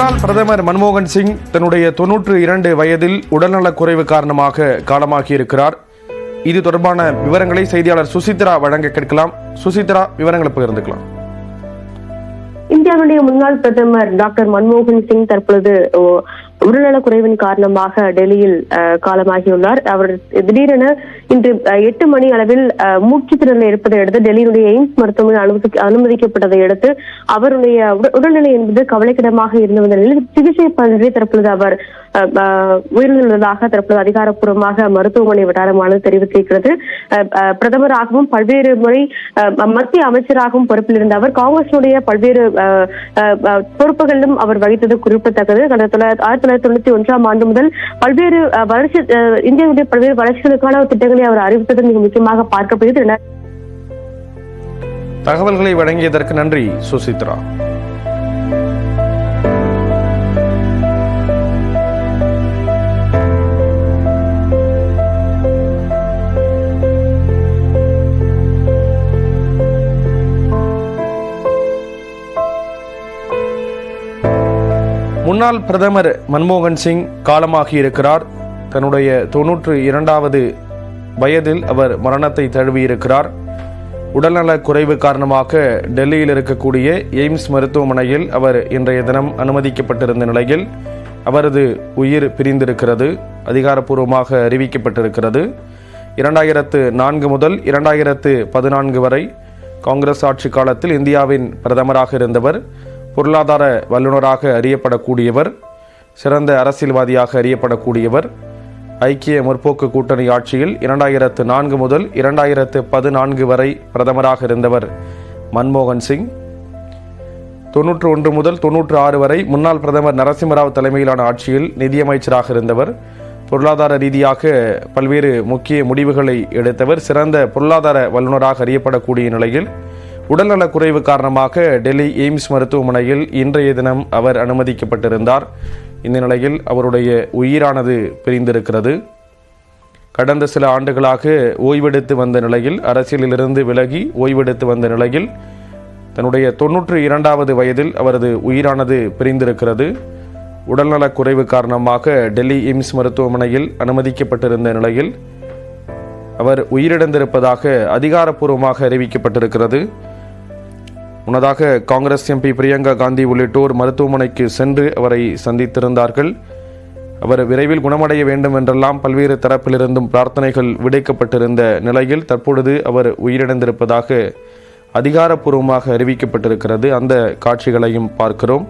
முன்னாள் பிரதமர் மன்மோகன் சிங் தன்னுடைய 92 வயதில் உடல்நலக் குறைவு காரணமாக காலமாகியிருக்கிறார். இது தொடர்பான விவரங்களை செய்தியாளர் சுசித்ரா வழங்க கேட்கலாம். சுசித்ரா, விவரங்களை பகிர்ந்துக்கலாம். இந்தியாவுடைய முன்னாள் பிரதமர் டாக்டர் மன்மோகன் சிங் தற்பொழுது உடல்நலக் குறைவின் காரணமாக டெல்லியில் காலமாகியுள்ளார். அவர் திடீரென இன்று 8 மணி அளவில் மூச்சு திணறல் இருப்பதை அடுத்து டெல்லியினுடைய எய்ம்ஸ் மருத்துவமனை அனுமதிக்கப்பட்டதை அடுத்து அவருடைய உடல்நிலை என்பது கவலைக்கிடமாக இருந்த நிலையில் சிகிச்சை பலனின்றி தற்பொழுது அவர் உயிரிழந்ததாக தற்பொழுது அதிகாரப்பூர்வமாக மருத்துவமனை வட்டாரமானது தெரிவித்திருக்கிறது. பிரதமராகவும் பல்வேறு முறை மத்திய அமைச்சராகவும் பொறுப்பில் இருந்த அவர் காங்கிரசினுடைய பல்வேறு பொறுப்புகளிலும் அவர் வகித்தது குறிப்பிடத்தக்கது. கடந்த 1991 ஆண்டு முதல் பல்வேறு இந்தியாவுடைய பல்வேறு வளர்ச்சிகளுக்கான திட்டங்களை அவர் அறிவித்தது மிக முக்கியமாக பார்க்கப்படுகிறது. தகவல்களை வழங்கியதற்கு நன்றி சுசித்ரா. முன்னாள் பிரதமர் மன்மோகன் சிங் காலமாகியிருக்கிறார். தன்னுடைய 92வது வயதில் அவர் மரணத்தை தழுவியிருக்கிறார். உடல்நலக் குறைவு காரணமாக டெல்லியில் இருக்கக்கூடிய எய்ம்ஸ் மருத்துவமனையில் அவர் இன்றைய தினம் அனுமதிக்கப்பட்டிருந்த நிலையில் அவரது உயிர் பிரிந்திருக்கிறது. அதிகாரப்பூர்வமாக அறிவிக்கப்பட்டிருக்கிறது. 2004 முதல் 2014 வரை காங்கிரஸ் ஆட்சி காலத்தில் இந்தியாவின் பிரதமராக இருந்தவர். பொருளாதார வல்லுநராக அறியப்படக்கூடியவர், சிறந்த அரசியல்வாதியாக அறியப்படக்கூடியவர். ஐக்கிய முற்போக்கு கூட்டணி ஆட்சியில் 2004 முதல் 2014 வரை பிரதமராக இருந்தவர் மன்மோகன் சிங். 91 முதல் 96 வரை முன்னாள் பிரதமர் நரசிம்மராவ் தலைமையிலான ஆட்சியில் நிதியமைச்சராக இருந்தவர். பொருளாதார ரீதியாக பல்வேறு முக்கிய முடிவுகளை எடுத்தவர். சிறந்த பொருளாதார வல்லுநராக அறியப்படக்கூடிய நிலையில் உடல்நலக் குறைவு காரணமாக டெல்லி எய்ம்ஸ் மருத்துவமனையில் இன்றைய தினம் அவர் அனுமதிக்கப்பட்டிருந்தார். இந்த நிலையில் அவருடைய உயிரானது பிரிந்திருக்கிறது. கடந்த சில ஆண்டுகளாக ஓய்வெடுத்து வந்த நிலையில், அரசியலிலிருந்து விலகி ஓய்வெடுத்து வந்த நிலையில் தன்னுடைய 92வது வயதில் அவரது உயிரானது பிரிந்திருக்கிறது. உடல்நலக் குறைவு காரணமாக டெல்லி எய்ம்ஸ் மருத்துவமனையில் அனுமதிக்கப்பட்டிருந்த நிலையில் அவர் உயிரிழந்திருப்பதாக அதிகாரப்பூர்வமாக அறிவிக்கப்பட்டிருக்கிறது. முன்னதாக காங்கிரஸ் எம்பி பிரியங்கா காந்தி உள்ளிட்டோர் மருத்துவமனைக்கு சென்று அவரை சந்தித்திருந்தார்கள். அவர் விரைவில் குணமடைய வேண்டும் என்றெல்லாம் பல்வேறு தரப்பிலிருந்தும் பிரார்த்தனைகள் விடுக்கப்பட்டிருந்த நிலையில் தற்பொழுது அவர் உயிரிழந்திருப்பதாக அதிகாரப்பூர்வமாக அறிவிக்கப்பட்டிருக்கிறது. அந்த காட்சிகளையும் பார்க்கிறோம்.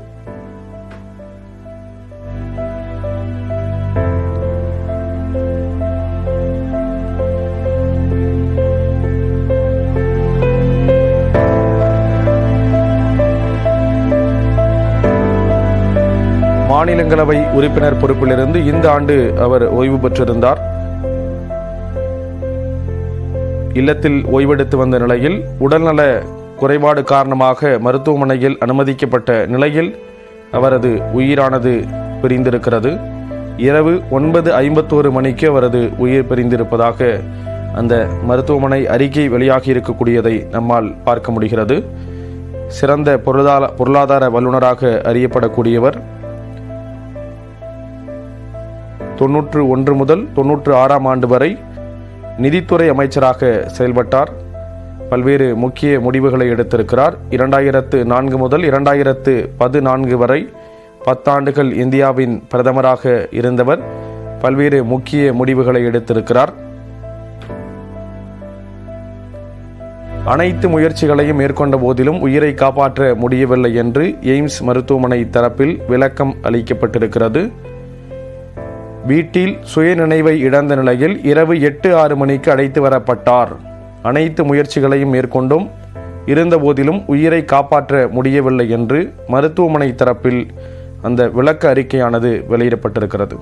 மாநிலங்களவை உறுப்பினர் பொறுப்பிலிருந்து இந்த ஆண்டு அவர் ஓய்வு பெற்றிருந்தார். இல்லத்தில் ஓய்வெடுத்து வந்த நிலையில் உடல்நல குறைபாடு காரணமாக மருத்துவமனையில் அனுமதிக்கப்பட்ட நிலையில் அவரது உயிரானது பிரிந்திருக்கிறது. இரவு 9:51 மணிக்கு அவரது உயிர் பிரிந்திருப்பதாக அந்த மருத்துவமனை அறிக்கை வெளியாகி இருக்கக்கூடியதை நம்மால் பார்க்க முடிகிறது. சிறந்த பொருளாதார வல்லுநராக அறியப்படக்கூடியவர். 91 முதல் 96 ஆண்டு வரை நிதித்துறை அமைச்சராக செயல்பட்டார். பல்வேறு முக்கிய முடிவுகளை எடுத்திருக்கிறார். 2004 முதல் 2014 வரை 10 ஆண்டுகள் இந்தியாவின் பிரதமராக இருந்தவர். பல்வேறு முக்கிய முடிவுகளை எடுத்திருக்கிறார். அனைத்து முயற்சிகளையும் மேற்கொண்ட போதிலும் உயிரை காப்பாற்ற முடியவில்லை என்று எய்ம்ஸ் மருத்துவமனை தரப்பில் விளக்கம் அளிக்கப்பட்டிருக்கிறது. வீட்டில் சுயநினைவை இழந்த நிலையில் இரவு 8-6 மணிக்கு அழைத்து வரப்பட்டார். அனைத்து முயற்சிகளையும் மேற்கொண்டும் இருந்தபோதிலும் உயிரை காப்பாற்ற முடியவில்லை என்று மருத்துவமனை தரப்பில் அந்த விளக்க அறிக்கையானது வெளியிடப்பட்டிருக்கிறது.